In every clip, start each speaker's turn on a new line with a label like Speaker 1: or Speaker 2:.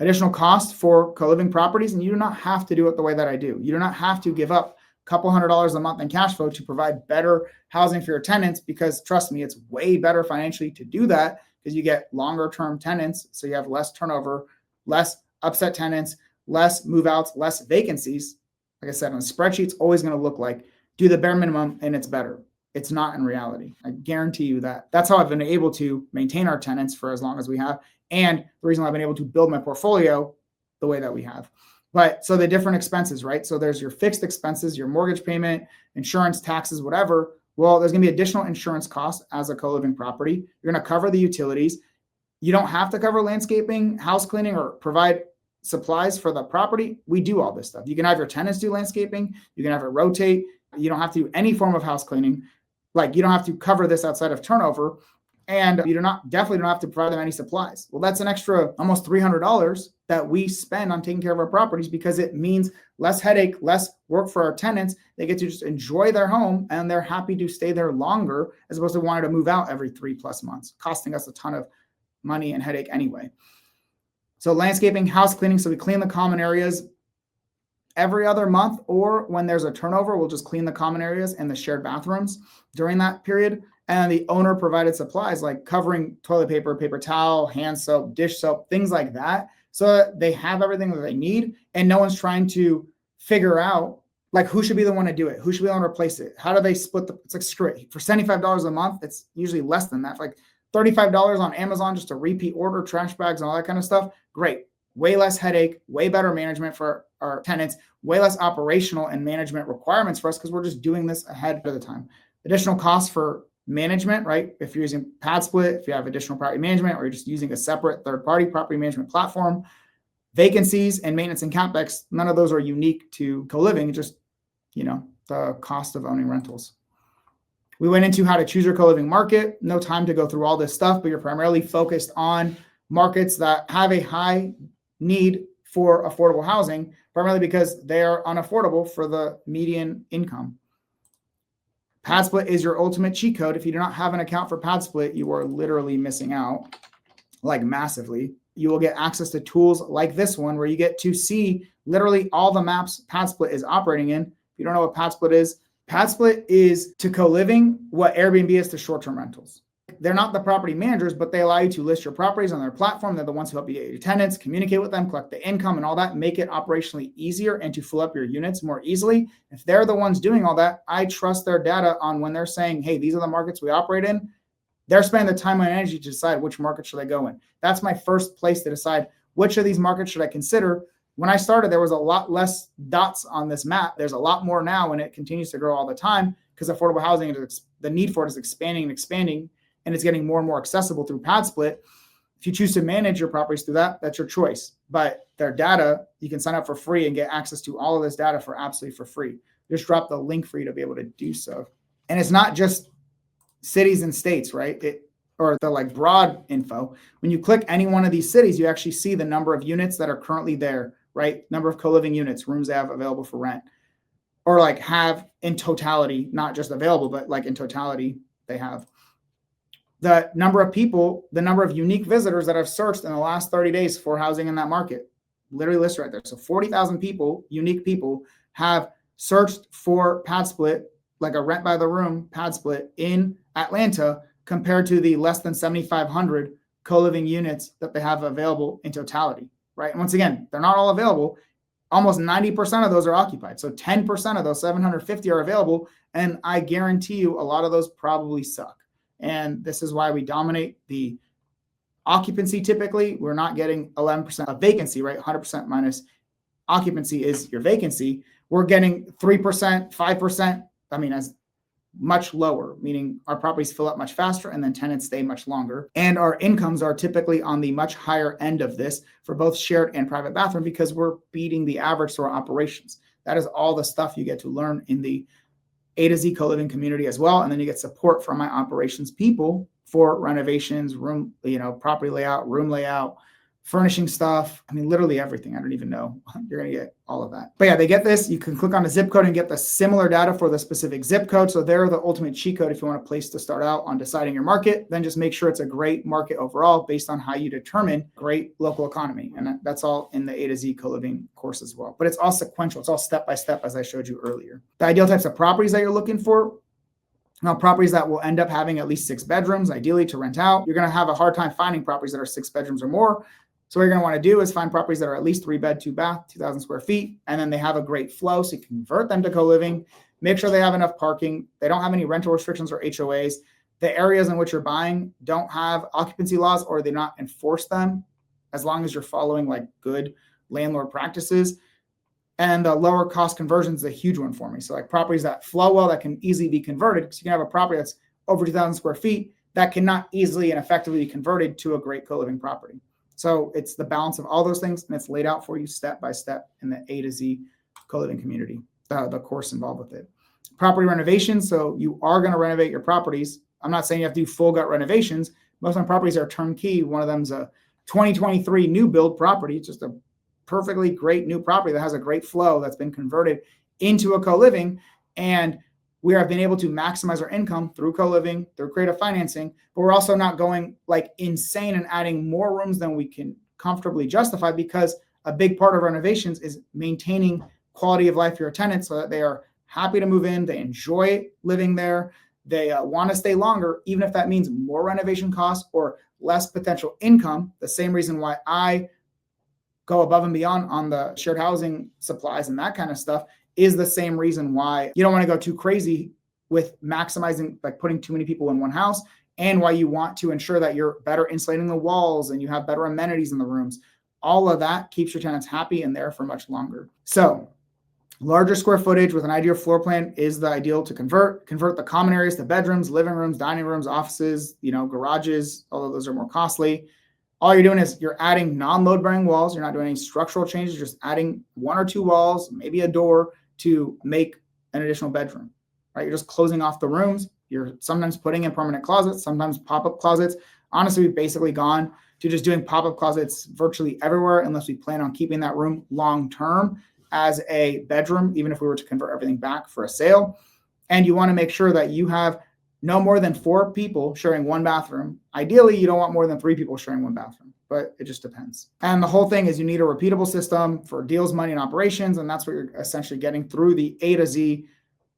Speaker 1: additional cost for co-living properties, and you do not have to do it the way that I do. You do not have to give up a couple $100s a month in cash flow to provide better housing for your tenants, because trust me, it's way better financially to do that, because you get longer term tenants. So you have less turnover, less upset tenants, less move outs, less vacancies. Like I said, on a spreadsheet, it's always going to look like do the bare minimum and it's better. It's not in reality. I guarantee you that. That's how I've been able to maintain our tenants for as long as we have. And the reason I've been able to build my portfolio the way that we have. But so the different expenses, right? So there's your fixed expenses, your mortgage payment, insurance, taxes, whatever. Well, there's going to be additional insurance costs as a co-living property. You're going to cover the utilities. You don't have to cover landscaping, house cleaning, or provide supplies for the property. We do all this stuff. You can have your tenants do landscaping. You can have it rotate. You don't have to do any form of house cleaning. Like, you don't have to cover this outside of turnover, and you definitely don't have to provide them any supplies. Well, that's an extra almost $300 that we spend on taking care of our properties, because it means less headache, less work for our tenants. They get to just enjoy their home, and they're happy to stay there longer, as opposed to wanting to move out every 3+ months, costing us a ton of money and headache anyway. So landscaping, house cleaning. So we clean the common areas every other month, or when there's a turnover, we'll just clean the common areas and the shared bathrooms during that period. And the owner provided supplies like covering toilet paper, paper towel, hand soap, dish soap, things like that, so that they have everything that they need. And no one's trying to figure out like who should be the one to do it, who should be the one to replace it, how do they split it's like, screw it. For $75 a month, it's usually less than that. For like $35 on Amazon just to repeat order trash bags and all that kind of stuff. Great. Way less headache, way better management for our tenants, way less operational and management requirements for us, because we're just doing this ahead of the time. Additional costs for management, right? If you're using pad split, if you have additional property management, or you're just using a separate third-party property management platform, vacancies and maintenance and CapEx, none of those are unique to co-living, just, the cost of owning rentals. We went into how to choose your co-living market. No time to go through all this stuff, but you're primarily focused on markets that have a high need for affordable housing, primarily because they are unaffordable for the median income. Pad split is your ultimate cheat code. If you do not have an account for pad split, you are literally missing out, like massively. You will get access to tools like this one, where you get to see literally all the maps pad split is operating in. If you don't know what pad split is to co-living what Airbnb is to short-term rentals. They're not the property managers, but they allow you to list your properties on their platform. They're the ones who help you get your tenants, communicate with them, collect the income and all that, make it operationally easier and to fill up your units more easily. If they're the ones doing all that, I trust their data on when they're saying, hey, these are the markets we operate in. They're spending the time and energy to decide which market should I go in. That's my first place to decide which of these markets should I consider. When I started, there was a lot less dots on this map. There's a lot more now, and it continues to grow all the time, because affordable housing, the need for it is expanding and expanding. And it's getting more and more accessible through pad split. If you choose to manage your properties through that, that's your choice. But their data, you can sign up for free and get access to all of this data for absolutely for free. Just drop the link for you to be able to do so. And it's not just cities and states, right? Or the like broad info. When you click any one of these cities, you actually see the number of units that are currently there, right? Number of co-living units, rooms they have available for rent, or like have in totality, not just available, but like in totality they have. The number of people, the number of unique visitors that have searched in the last 30 days for housing in that market, literally listed right there. So 40,000 people, unique people, have searched for pad split, like a rent by the room pad split in Atlanta, compared to the less than 7,500 co-living units that they have available in totality, right? And once again, they're not all available. Almost 90% of those are occupied. So 10% of those 750 are available. And I guarantee you a lot of those probably suck. And this is why we dominate the occupancy. Typically, we're not getting 11% of vacancy, right? 100% minus occupancy is your vacancy. We're getting 3%, 5%. I mean, as much lower, meaning our properties fill up much faster and then tenants stay much longer. And our incomes are typically on the much higher end of this for both shared and private bathroom, because we're beating the average to our operations. That is all the stuff you get to learn in the A to Z co-living community as well. And then you get support from my operations people for renovations, room, property layout, room layout, furnishing stuff. I mean, literally everything. I don't even know. You're going to get all of that. But yeah, they get this. You can click on the zip code and get the similar data for the specific zip code. So they're the ultimate cheat code if you want a place to start out on deciding your market. Then just make sure it's a great market overall based on how you determine great local economy. And that's all in the A to Z co-living course as well. But it's all sequential. It's all step by step, as I showed you earlier. The ideal types of properties that you're looking for. Now, properties that will end up having at least 6 bedrooms, ideally to rent out. You're going to have a hard time finding properties that are 6 bedrooms or more. So what you're going to want to do is find properties that are at least 3 bed, 2 bath, 2,000 square feet, and then they have a great flow. So you can convert them to co-living, make sure they have enough parking. They don't have any rental restrictions or HOAs. The areas in which you're buying don't have occupancy laws or they not enforce them as long as you're following like good landlord practices. And the lower cost conversion is a huge one for me. So like properties that flow well, that can easily be converted, because you can have a property that's over 2,000 square feet that cannot easily and effectively be converted to a great co-living property. So it's the balance of all those things, and it's laid out for you step by step in the A to Z co-living community, the course involved with it. Property renovation. So you are going to renovate your properties. I'm not saying you have to do full gut renovations. Most of my properties are turnkey. One of them is a 2023 new build property. It's just a perfectly great new property that has a great flow that's been converted into a co-living. And we have been able to maximize our income through co-living, through creative financing, but we're also not going like insane and adding more rooms than we can comfortably justify, because a big part of renovations is maintaining quality of life for your tenants so that they are happy to move in, they enjoy living there, they want to stay longer, even if that means more renovation costs or less potential income. The same reason why I go above and beyond on the shared housing supplies and that kind of stuff is the same reason why you don't want to go too crazy with maximizing, like putting too many people in one house, and why you want to ensure that you're better insulating the walls and you have better amenities in the rooms. All of that keeps your tenants happy and there for much longer. So larger square footage with an ideal floor plan is the ideal to convert the common areas to bedrooms, living rooms, dining rooms, offices, garages, although those are more costly. All you're doing is you're adding non-load bearing walls. You're not doing any structural changes, just adding 1 or 2 walls, maybe a door to make an additional bedroom, right? You're just closing off the rooms. You're sometimes putting in permanent closets, sometimes pop-up closets. Honestly, we've basically gone to just doing pop-up closets virtually everywhere, unless we plan on keeping that room long-term as a bedroom, even if we were to convert everything back for a sale. And you want to make sure that you have no more than 4 people sharing 1 bathroom. Ideally, you don't want more than 3 people sharing 1 bathroom, but it just depends. And the whole thing is you need a repeatable system for deals, money, and operations. And that's what you're essentially getting through the A to Z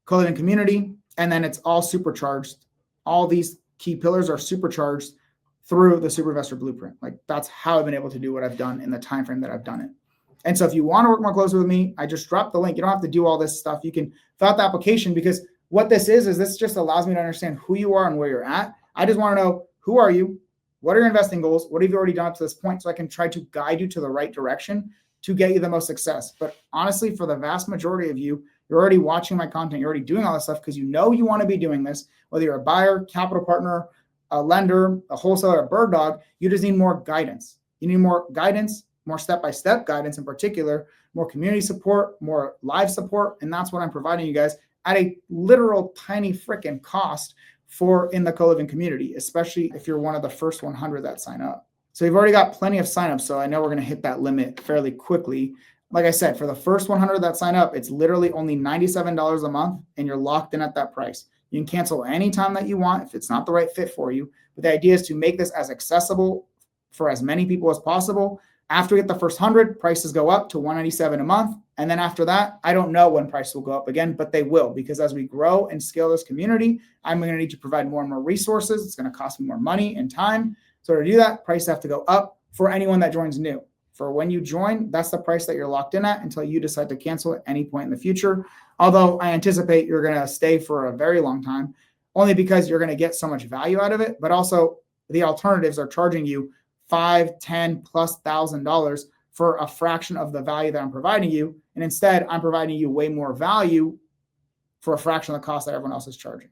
Speaker 1: co-living community. And then it's all supercharged. All these key pillars are supercharged through the Super Investor Blueprint. Like that's how I've been able to do what I've done in the time frame that I've done it. And so if you want to work more closely with me, I just dropped the link. You don't have to do all this stuff. You can fill out the application, because what this is this just allows me to understand who you are and where you're at. I just want to know, who are you? What are your investing goals? What have you already done up to this point? So I can try to guide you to the right direction to get you the most success. But honestly, for the vast majority of you, you're already watching my content. You're already doing all this stuff because you know you want to be doing this. Whether you're a buyer, capital partner, a lender, a wholesaler, a bird dog, you just need more guidance. You need more guidance, more step-by-step guidance in particular, more community support, more live support. And that's what I'm providing you guys at a literal tiny freaking cost for in the co-living community, especially if you're one of the first 100 that sign up. So you've already got plenty of signups. So I know we're going to hit that limit fairly quickly. Like I said, for the first 100 that sign up, it's literally only $97 a month, and you're locked in at that price. You can cancel anytime that you want if it's not the right fit for you. But the idea is to make this as accessible for as many people as possible. After we get the first 100, prices go up to $197 a month. And then after that, I don't know when prices will go up again, but they will, because as we grow and scale this community, I'm going to need to provide more and more resources. It's going to cost me more money and time. So to do that, prices have to go up for anyone that joins new. For when you join, that's the price that you're locked in at until you decide to cancel at any point in the future. Although I anticipate you're going to stay for a very long time, only because you're going to get so much value out of it. But also the alternatives are charging you $5,000, $10,000+ $1,000 for a fraction of the value that I'm providing you. And instead, I'm providing you way more value for a fraction of the cost that everyone else is charging.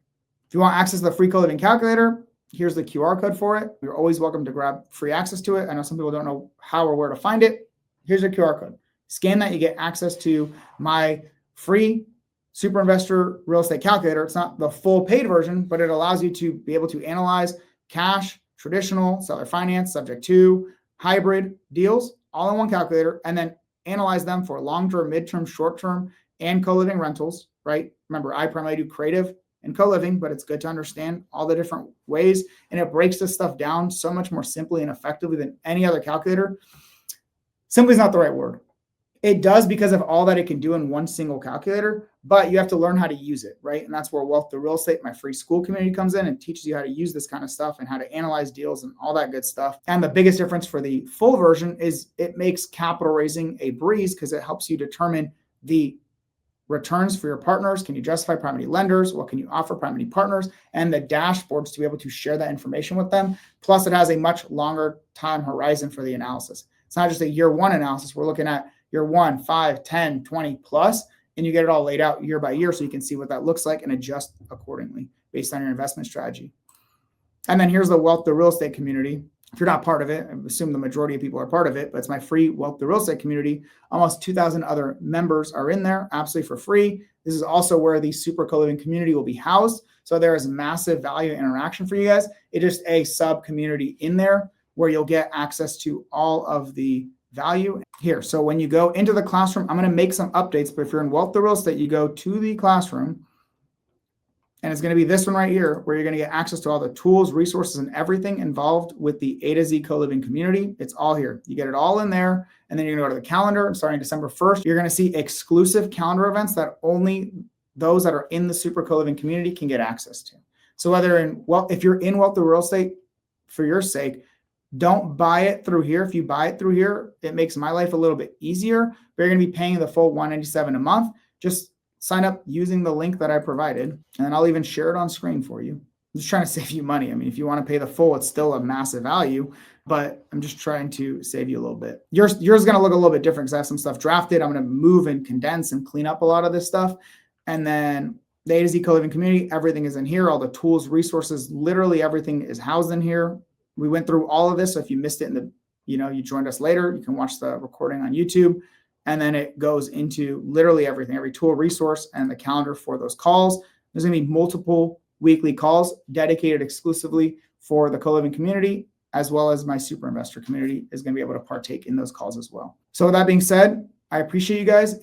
Speaker 1: If you want access to the free co-living calculator, here's the QR code for it. You're always welcome to grab free access to it. I know some people don't know how or where to find it. Here's your QR code. Scan that, you get access to my free Super Investor Real Estate Calculator. It's not the full paid version, but it allows you to be able to analyze cash, traditional, seller finance, subject to, hybrid deals all in one calculator, and then analyze them for long-term, mid-term, short-term, and co-living rentals, right? Remember, I primarily do creative and co-living, but it's good to understand all the different ways, and it breaks this stuff down so much more simply and effectively than any other calculator. Simply is not the right word. It does because of all that it can do in one single calculator, but you have to learn how to use it, right? And that's where Wealth to Real Estate, my free school community, comes in and teaches you how to use this kind of stuff and how to analyze deals and all that good stuff. And the biggest difference for the full version is it makes capital raising a breeze because it helps you determine the returns for your partners. Can you justify primary lenders? What can you offer primary partners? And the dashboards to be able to share that information with them. Plus, it has a much longer time horizon for the analysis. It's not just a year one analysis. We're looking at year 1, 5, 10, 20 plus, and you get it all laid out year by year so you can see what that looks like and adjust accordingly based on your investment strategy. And then here's the Wealth to Real Estate community. If you're not part of it, I assume the majority of people are part of it, but it's my free Wealth to Real Estate community. Almost 2,000 other members are in there absolutely for free. This is also where the super co-living community will be housed. So there is massive value and interaction for you guys. It is a sub community in there where you'll get access to all of the value here. So when you go into the classroom, I'm going to make some updates, but if you're in Wealth to Real Estate, you go to the classroom, and it's going to be this one right here, where you're going to get access to all the tools, resources, and everything involved with the A to Z co-living community. It's all here. You get it all in there, and then you're going to go to the calendar, and starting December 1st, you're going to see exclusive calendar events that only those that are in the super co-living community can get access to. So if you're in Wealth to Real Estate, for your sake, don't buy it through here. If you buy it through here, it makes my life a little bit easier, but you're going to be paying the full $197 a month. Just sign up using the link that I provided, and then I'll even share it on screen for you. I'm just trying to save you money. I mean, if you want to pay the full, it's still a massive value, but I'm just trying to save you a little bit. Yours is going to look a little bit different because I have some stuff drafted. I'm going to move and condense and clean up a lot of this stuff. And then the A to Z co-living community, everything is in here. All the tools, resources, literally everything is housed in here. We went through all of this. So if you missed it you joined us later, you can watch the recording on YouTube. And then it goes into literally everything, every tool, resource, and the calendar for those calls. There's going to be multiple weekly calls dedicated exclusively for the co-living community, as well as my super investor community is going to be able to partake in those calls as well. So with that being said, I appreciate you guys.